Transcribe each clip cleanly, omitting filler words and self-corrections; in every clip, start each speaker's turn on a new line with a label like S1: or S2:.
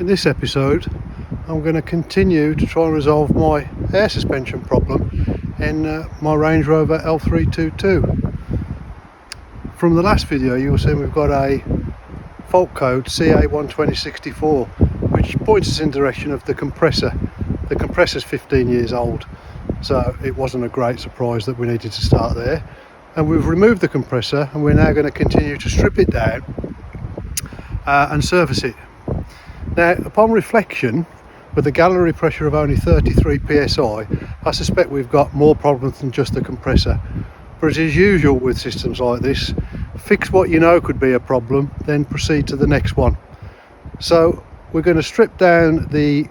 S1: In this episode I'm going to continue to try and resolve my air suspension problem in my Range Rover L322. From the last video you'll see we've got a fault code CA12064 which points us in the direction of the compressor. The compressor's 15 years old, so it wasn't a great surprise that we needed to start there. And we've removed the compressor and we're now going to continue to strip it down and service it. Now, upon reflection, with a gallery pressure of only 33 psi, I suspect we've got more problems than just the compressor. But as is usual with systems like this, fix what you know could be a problem, then proceed to the next one. So we're going to strip down the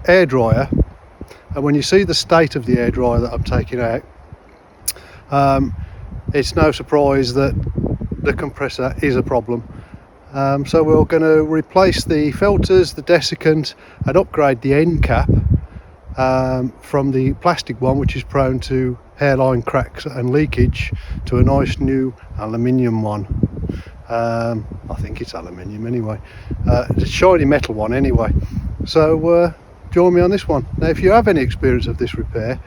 S1: air dryer, and when you see the state of the air dryer that I'm taking out, it's no surprise that the compressor is a problem. So we're going to replace the filters, the desiccant, and upgrade the end cap from the plastic one, which is prone to hairline cracks and leakage, to a nice new aluminium one. I think it's aluminium anyway. It's a shiny metal one anyway. So join me on this one. Now, if you have any experience of this repair,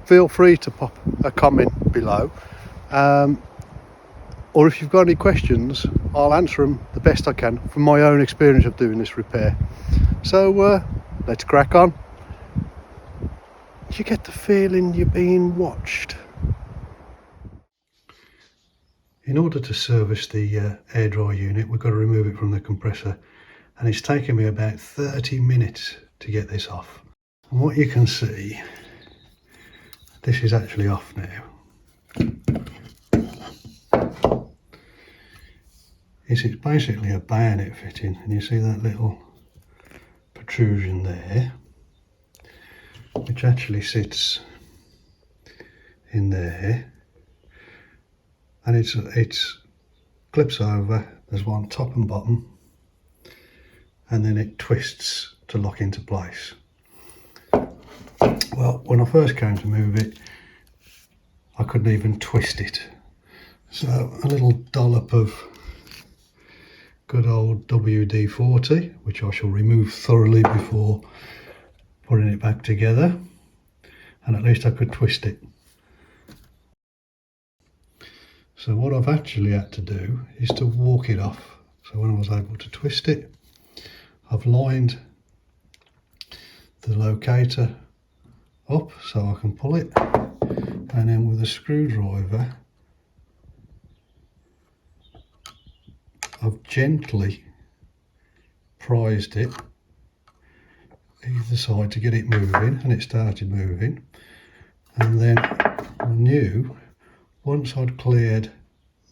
S1: feel free to pop a comment below. Or if you've got any questions, I'll answer them the best I can from my own experience of doing this repair. So let's crack on. Do you get the feeling you're being watched? In order to service the air dry unit, we've got to remove it from the compressor, and it's taken me about 30 minutes to get this off. And what you can see, this is actually off now. It's basically a bayonet fitting, and you see that little protrusion there, which actually sits in there, and it's clips over. There's one top and bottom, and then it twists to lock into place. Well, when I first came to move it, I couldn't even twist it, so a little dollop of good old WD-40, which I shall remove thoroughly before putting it back together, and at least I could twist it. So what I've actually had to do is to walk it off. So when I was able to twist it, I've lined the locator up so I can pull it, and then with a screwdriver I've gently prised it either side to get it moving, and it started moving. And then I knew once I'd cleared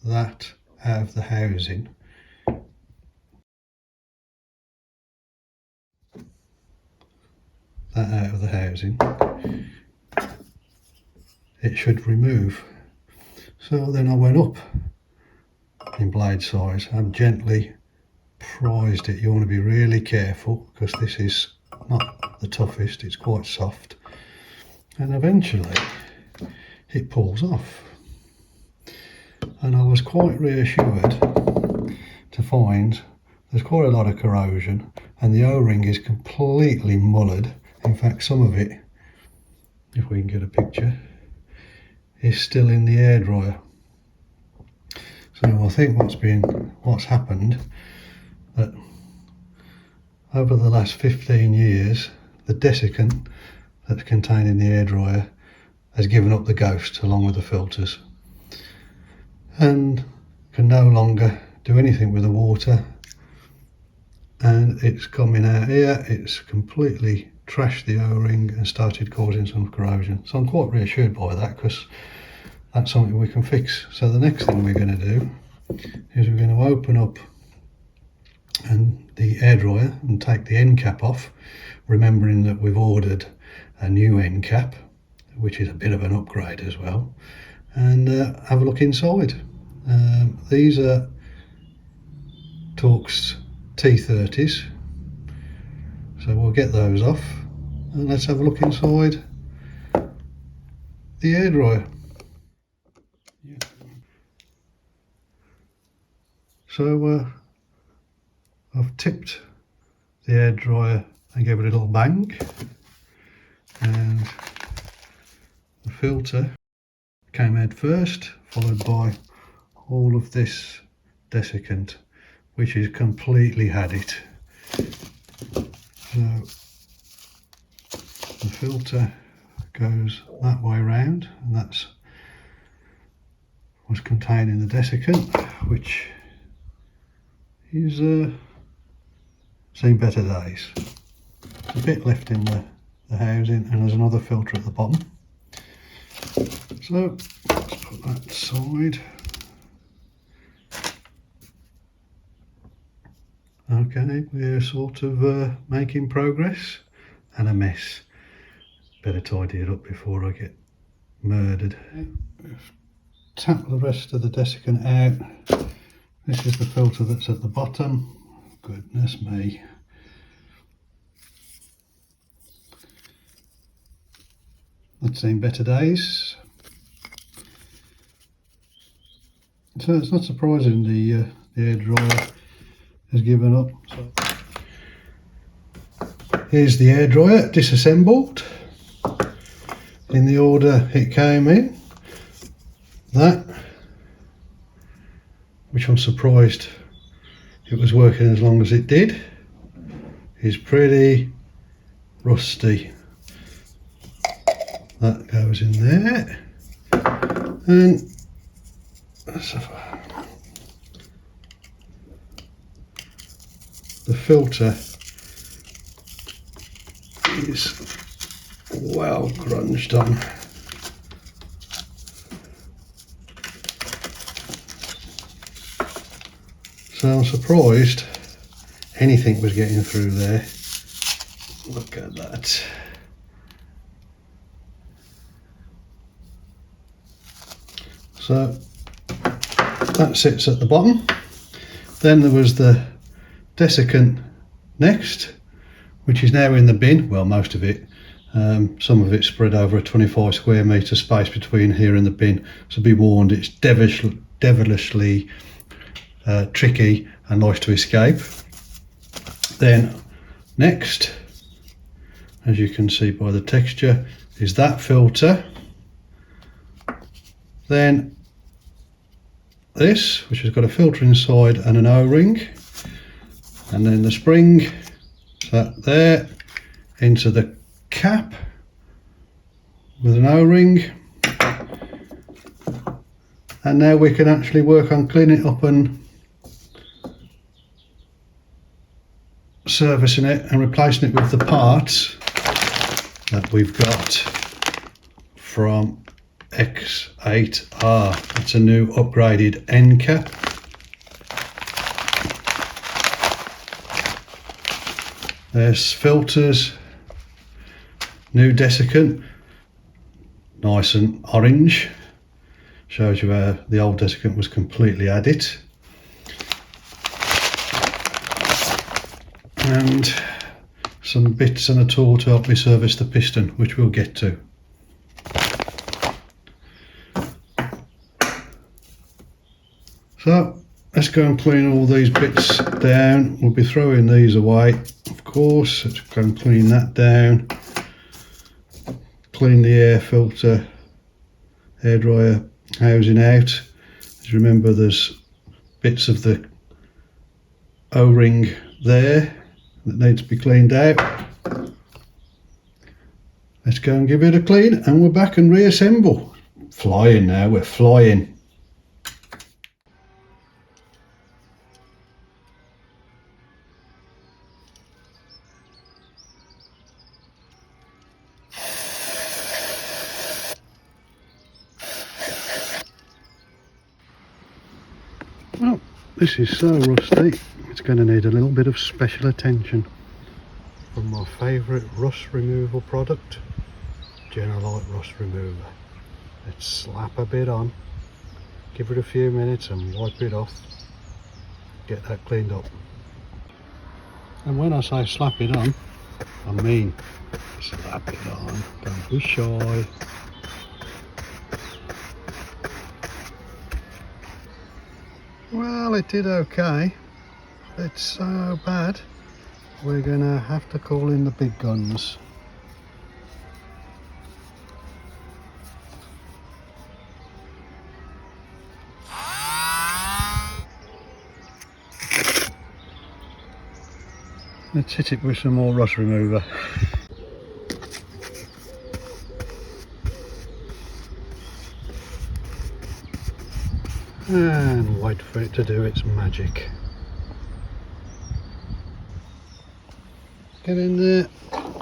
S1: that out of the housing, it should remove. So then I went up in blade size and gently prised it. You want to be really careful because this is not the toughest, it's quite soft, and eventually it pulls off. And I was quite reassured to find there's quite a lot of corrosion, and the O-ring is completely mullered. In fact, some of it, if we can get a picture, is still in the air dryer. So I think what's happened, that over the last 15 years, the desiccant that's contained in the air dryer has given up the ghost along with the filters, and can no longer do anything with the water, and it's coming out here. It's completely trashed the O-ring and started causing some corrosion. So I'm quite reassured by that, because that's something we can fix. So the next thing we're going to do is we're going to open up the air dryer and take the end cap off, remembering that we've ordered a new end cap, which is a bit of an upgrade as well, and have a look inside. These are Torx T30s, so we'll get those off and let's have a look inside the air dryer. So I've tipped the air dryer and gave it a little bang, and the filter came out first, followed by all of this desiccant, which has completely had it. So the filter goes that way round, and that's what's contained in the desiccant, which is seen better days. There's a bit left in the housing, and there's another filter at the bottom. So let's put that aside. Okay, we're sort of making progress, and a mess. Better tidy it up before I get murdered. Tap the rest of the desiccant out. This is the filter that's at the bottom. Goodness me. That's seen better days. So it's not surprising the air dryer has given up. So here's the air dryer disassembled in the order it came in. That, which I'm surprised it was working as long as it did, is pretty rusty. That goes in there, and the filter is well grunged on. So I'm surprised anything was getting through there. Look at that. So that sits at the bottom. Then there was the desiccant next, which is now in the bin. Well, most of it. Some of it spread over a 25 square metre space between here and the bin. So be warned, it's devilishly tricky and nice to escape. Then next, as you can see by the texture, is that filter. Then this, which has got a filter inside and an O-ring, and then the spring, that there, into the cap with an O-ring. And now we can actually work on cleaning it up and servicing it and replacing it with the parts that we've got from X8R. It's a new upgraded end cap. There's filters, new desiccant, nice and orange. Shows you how the old desiccant was completely added. And some bits and a tool to help me service the piston, which we'll get to. So let's go and clean all these bits down. We'll be throwing these away, of course. Let's go and clean that down. Clean the air filter, air dryer housing out. As you remember, there's bits of the O-ring there that needs to be cleaned out. Let's go and give it a clean, and we're back and reassemble. Flying now, we're flying. Well, this is so rusty, it's going to need a little bit of special attention from my favourite rust removal product, Generalite Rust Remover. Let's slap a bit on, give it a few minutes and wipe it off, get that cleaned up. And when I say slap it on, I mean slap it on, don't be shy. Well, it did okay. It's so bad we're gonna have to call in the big guns. Let's hit it with some more rust remover. And wait for it to do its magic. Get in there.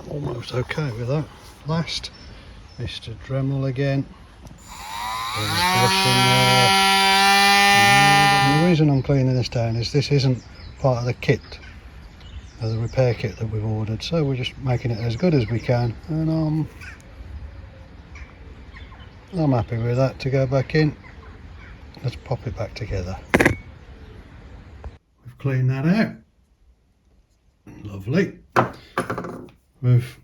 S1: Almost okay with that. Last, Mr. Dremel again. And the reason I'm cleaning this down is this isn't part of the kit, the repair kit that we've ordered, so we're just making it as good as we can, and I'm happy with that to go back in. Let's pop it back together. We've cleaned that out. Lovely. We've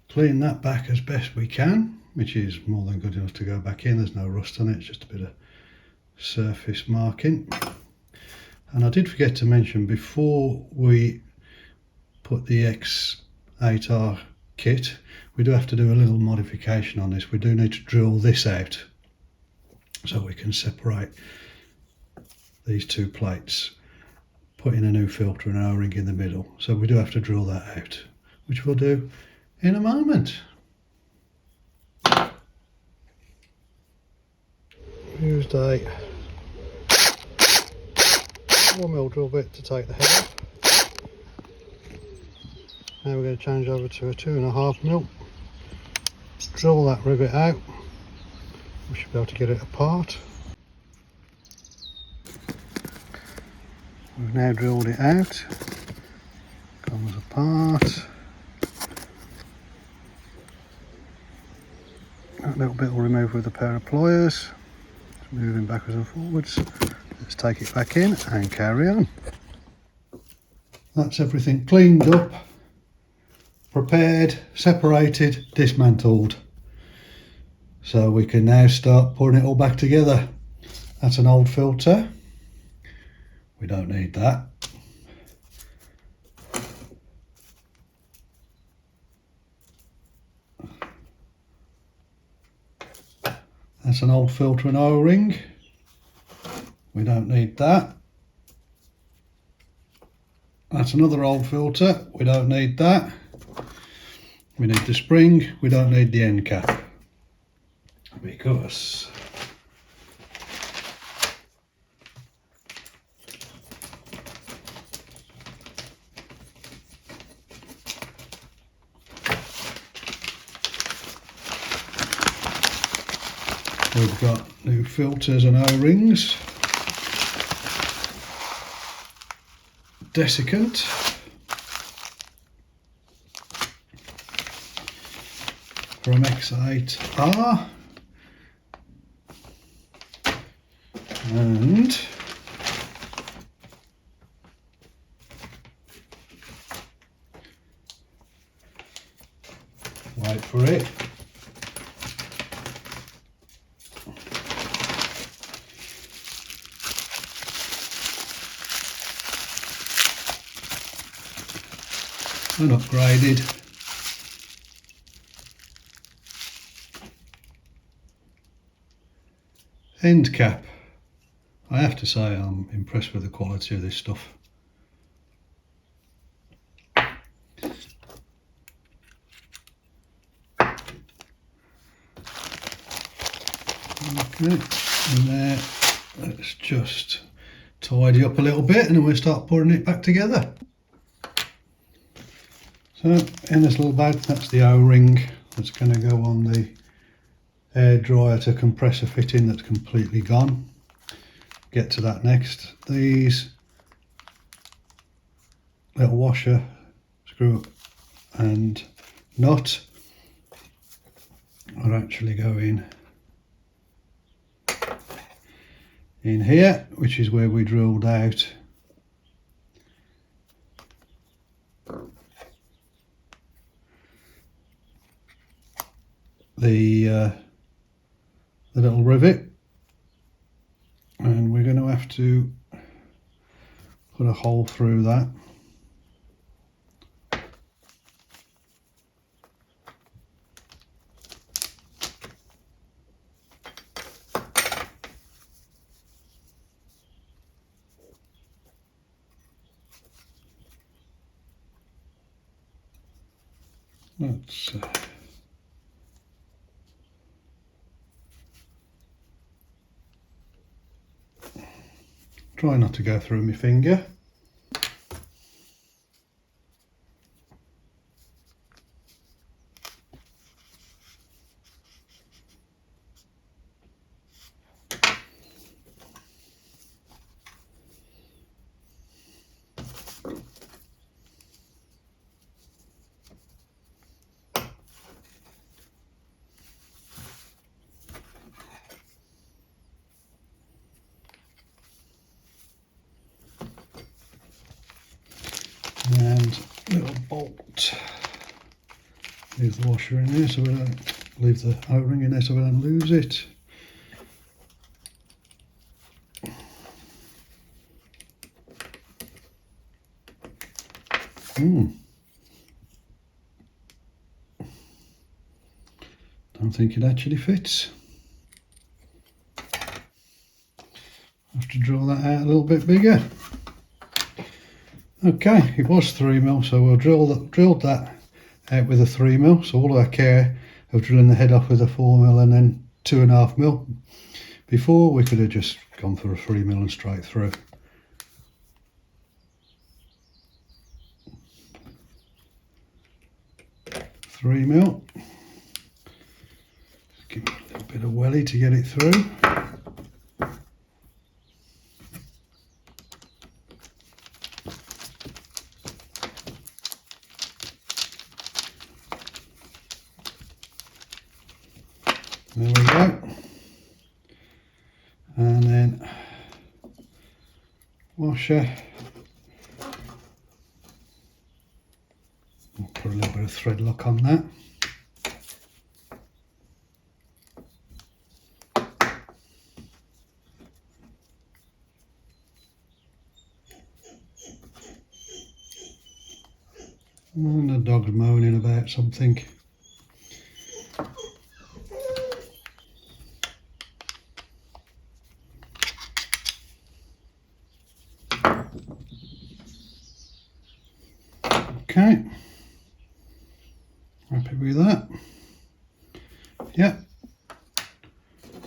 S1: cleaned that back as best we can, which is more than good enough to go back in. There's no rust on it, it's just a bit of surface marking. And I did forget to mention, before we put the X8R kit, we do have to do a little modification on this. We do need to drill this out so we can separate these two plates, put in a new filter and an O-ring in the middle. So we do have to drill that out, which we'll do in a moment. Used a 4mm drill bit to take the head off. Now we're going to change over to a 2.5mm. Drill that rivet out. We should be able to get it apart. We've now drilled it out. Comes apart. That little bit will remove with a pair of pliers. It's moving backwards and forwards. Let's take it back in and carry on. That's everything cleaned up, prepared, separated, dismantled. So we can now start putting it all back together. That's an old filter. We don't need that. That's an old filter and O-ring. We don't need that. That's another old filter. We don't need that. We need the spring. We don't need the end cap, because we've got new filters and O-rings. Desiccant. From X8R. And wait for it. And upgraded end cap. I have to say I'm impressed with the quality of this stuff. Okay, and there, let's just tidy up a little bit and then we'll start putting it back together. So in this little bag, that's the O-ring that's going to go on the air dryer to compressor fitting that's completely gone. Get to that next. These little washer, screw and nut are actually going in here, which is where we drilled out the little rivet, and we're going to have to put a hole through that Let's try not to go through my finger. And little bolt. Leave the washer in there so we don't leave the O-ring in there so we don't lose it. Don't think it actually fits. Have to draw that out a little bit bigger. Okay, it was 3mm, so we'll drilled that out with a 3mm. So all our care of drilling the head off with a 4mm and then 2.5mm. Before we could have just gone for a 3mm and straight through. Three mil. Give it a little bit of welly to get it through. There we go. And then washer. I'll put a little bit of thread lock on that. And the dog's moaning about something. Okay, happy with that. Yeah,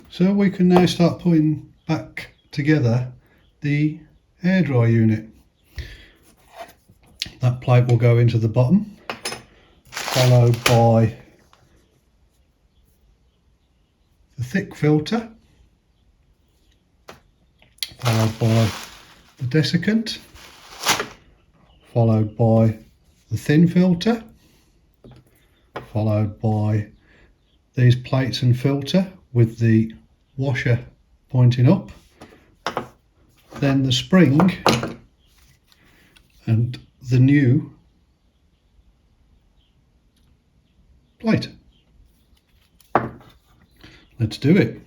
S1: so we can now start putting back together the air dry unit. That plate will go into the bottom, followed by the thick filter, followed by the desiccant, followed by the thin filter, followed by these plates and filter with the washer pointing up, then the spring and the new plate. Let's do it.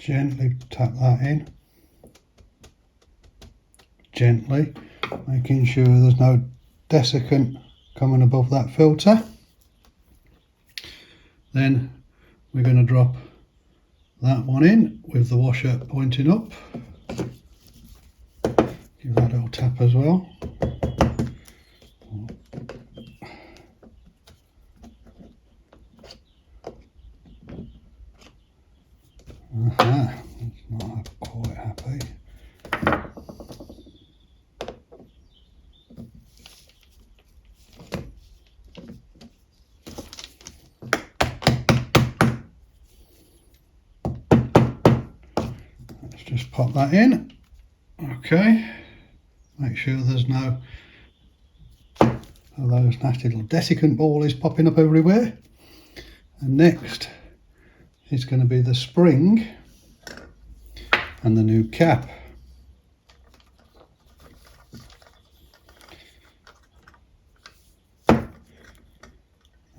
S1: Gently tap that in, gently, making sure there's no desiccant coming above that filter. Then we're going to drop that one in with the washer pointing up. Give that a little tap as well. Aha, it's not quite happy. pop that in. Okay, make sure there's no of those nasty little desiccant balls popping up everywhere. And next is going to be the spring and the new cap.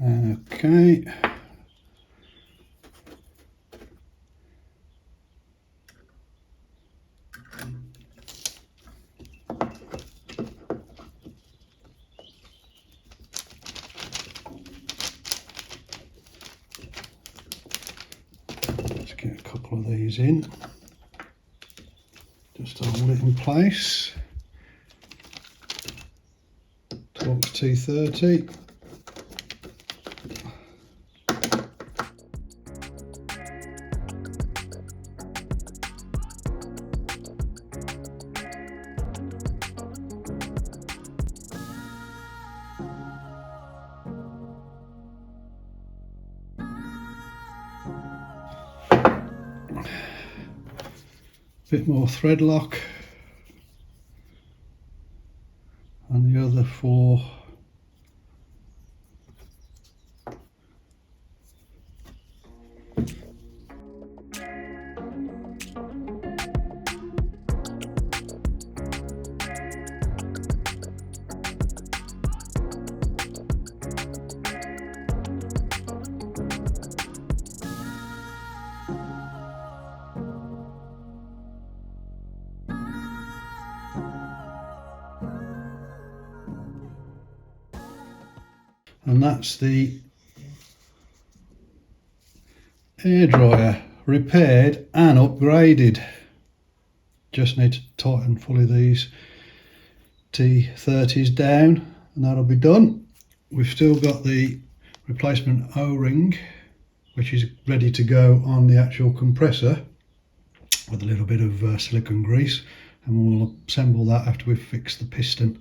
S1: Okay. Let's get a couple of these in. Just hold it in place. Torx T30. Bit more thread lock and the other 4 and that's the air dryer repaired and upgraded. Just need to tighten fully these T30s down and that'll be done. We've still got the replacement O-ring which is ready to go on the actual compressor with a little bit of silicone grease, and we'll assemble that after we've fixed the piston.